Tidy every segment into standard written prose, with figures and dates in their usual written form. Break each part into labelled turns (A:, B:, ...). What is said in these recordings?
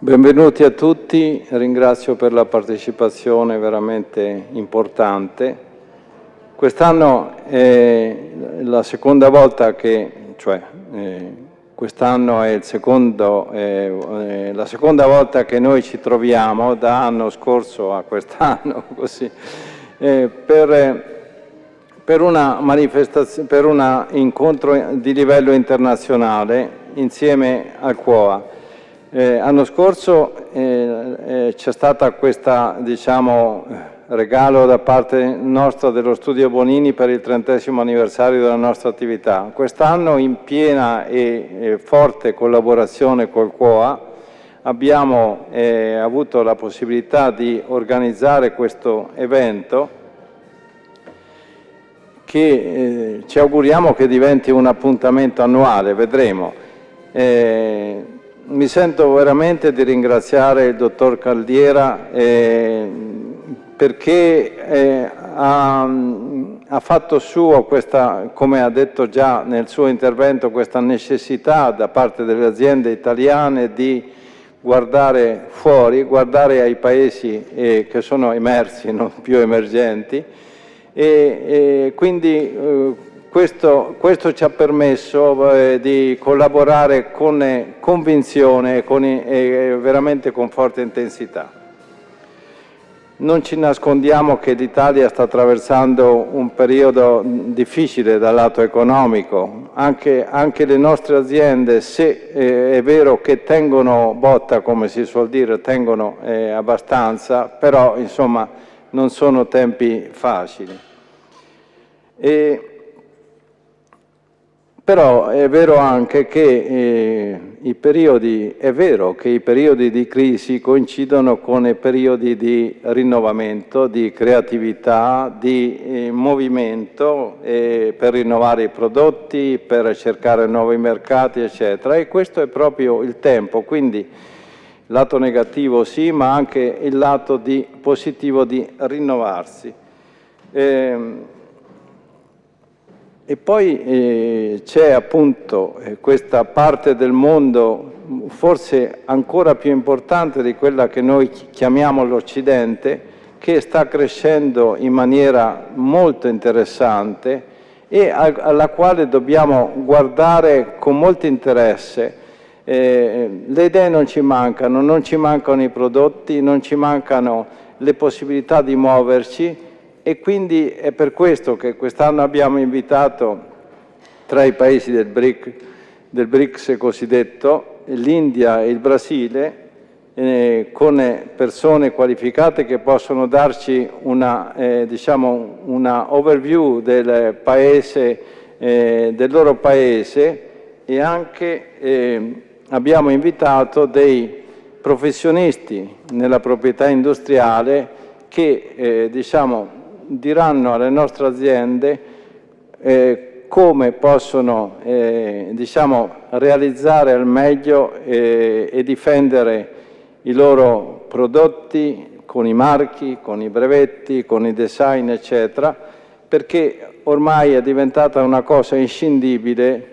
A: Benvenuti a tutti, ringrazio per la partecipazione veramente importante. Quest'anno è la seconda volta quest'anno è la seconda volta che noi ci troviamo, da l'anno scorso a quest'anno, così, per una manifestazione, per un incontro di livello internazionale insieme al CUOA. L'anno scorso c'è stata questa, regalo da parte nostra dello Studio Bonini per il 30° anniversario della nostra attività. Quest'anno, in piena e forte collaborazione col CUOA, abbiamo avuto la possibilità di organizzare questo evento che ci auguriamo che diventi un appuntamento annuale, vedremo. Mi sento veramente di ringraziare il dottor Caldiera perché ha fatto suo questa, come ha detto già nel suo intervento, questa necessità da parte delle aziende italiane di guardare fuori, guardare ai paesi che sono emersi, non più emergenti, e quindi questo ci ha permesso di collaborare con convinzione e veramente con forte intensità. Non ci nascondiamo che l'Italia sta attraversando un periodo difficile dal lato economico. Anche le nostre aziende, se è vero che tengono botta, come si suol dire, tengono abbastanza, però insomma non sono tempi facili. Però è vero anche che i periodi di crisi coincidono con i periodi di rinnovamento, di creatività, di movimento per rinnovare i prodotti, per cercare nuovi mercati, eccetera. E questo è proprio il tempo, quindi lato negativo sì, ma anche il lato positivo di rinnovarsi. E poi c'è appunto questa parte del mondo forse ancora più importante di quella che noi chiamiamo l'Occidente, che sta crescendo in maniera molto interessante e alla quale dobbiamo guardare con molto interesse. Le idee non ci mancano i prodotti, non ci mancano le possibilità di muoverci. E quindi è per questo che quest'anno abbiamo invitato tra i paesi del BRICS cosiddetto, l'India e il Brasile, con persone qualificate che possono darci una overview del loro paese, e anche abbiamo invitato dei professionisti nella proprietà industriale che diranno alle nostre aziende come possono realizzare al meglio e difendere i loro prodotti con i marchi, con i brevetti, con i design, eccetera, perché ormai è diventata una cosa inscindibile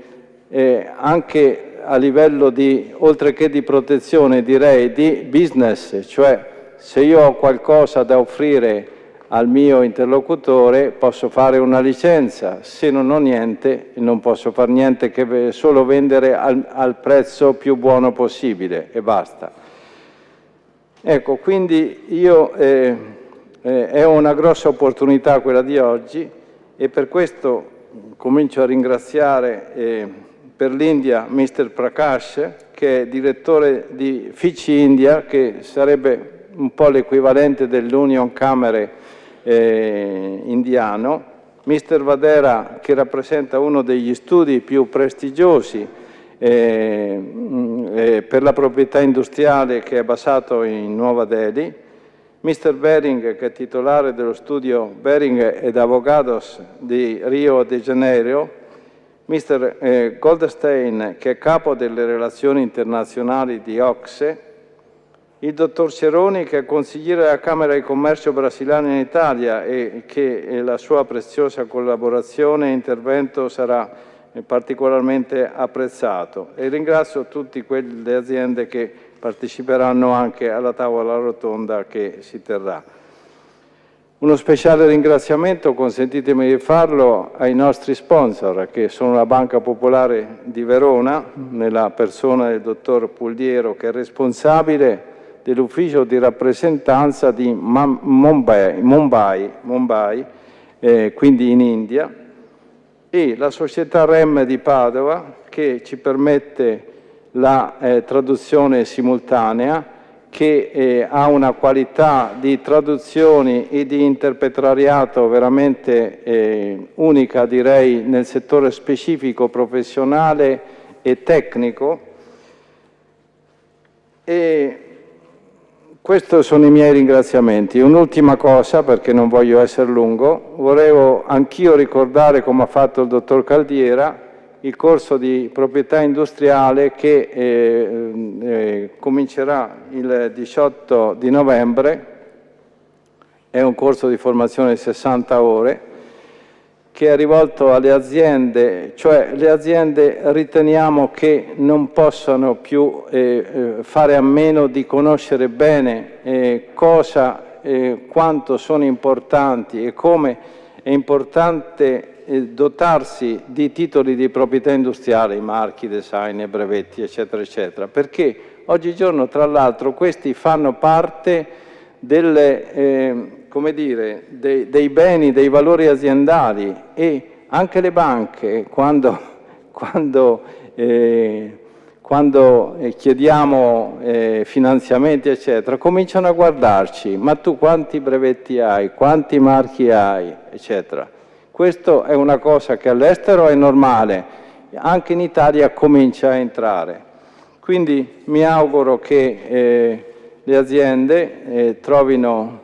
A: anche a livello oltre che di protezione, direi di business, cioè se io ho qualcosa da offrire al mio interlocutore posso fare una licenza, se non ho niente non posso fare niente che solo vendere al prezzo più buono possibile e basta. Ecco, quindi è una grossa opportunità quella di oggi, e per questo comincio a ringraziare per l'India Mr. Prakash, che è direttore di FICI India, che sarebbe un po' l'equivalente dell'Union Camere indiano, Mr. Vadera, che rappresenta uno degli studi più prestigiosi per la proprietà industriale, che è basato in Nuova Delhi, Mr. Bering, che è titolare dello studio Bering ed Avogados di Rio de Janeiro, Mr. Goldstein, che è capo delle relazioni internazionali di OCSE, il dottor Ceroni, che è consigliere della Camera di Commercio brasiliana in Italia e che la sua preziosa collaborazione e intervento sarà particolarmente apprezzato. E ringrazio tutte quelle aziende che parteciperanno anche alla tavola rotonda che si terrà. Uno speciale ringraziamento, consentitemi di farlo, ai nostri sponsor, che sono la Banca Popolare di Verona, nella persona del dottor Pugliero, che è responsabile dell'ufficio di rappresentanza di Mumbai, quindi in India, e la società REM di Padova, che ci permette la traduzione simultanea, che ha una qualità di traduzioni e di interpretariato veramente unica, direi, nel settore specifico, professionale e tecnico. E questi sono i miei ringraziamenti. Un'ultima cosa, perché non voglio essere lungo, volevo anch'io ricordare, come ha fatto il dottor Caldiera, il corso di proprietà industriale che comincerà il 18 di novembre, è un corso di formazione di 60 ore, che è rivolto alle aziende, cioè le aziende riteniamo che non possano più fare a meno di conoscere bene quanto sono importanti e come è importante dotarsi di titoli di proprietà industriale, marchi, design, brevetti, eccetera, eccetera, perché oggigiorno, tra l'altro, questi fanno parte dei beni, dei valori aziendali, e anche le banche, quando chiediamo finanziamenti, eccetera, cominciano a guardarci, ma tu quanti brevetti hai, quanti marchi hai, eccetera. Questo è una cosa che all'estero è normale, anche in Italia comincia a entrare. Quindi mi auguro che le aziende trovino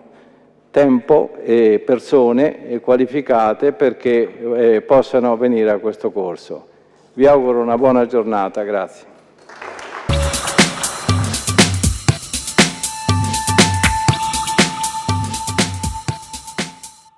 A: tempo e persone qualificate perché possano venire a questo corso. Vi auguro una buona giornata, grazie.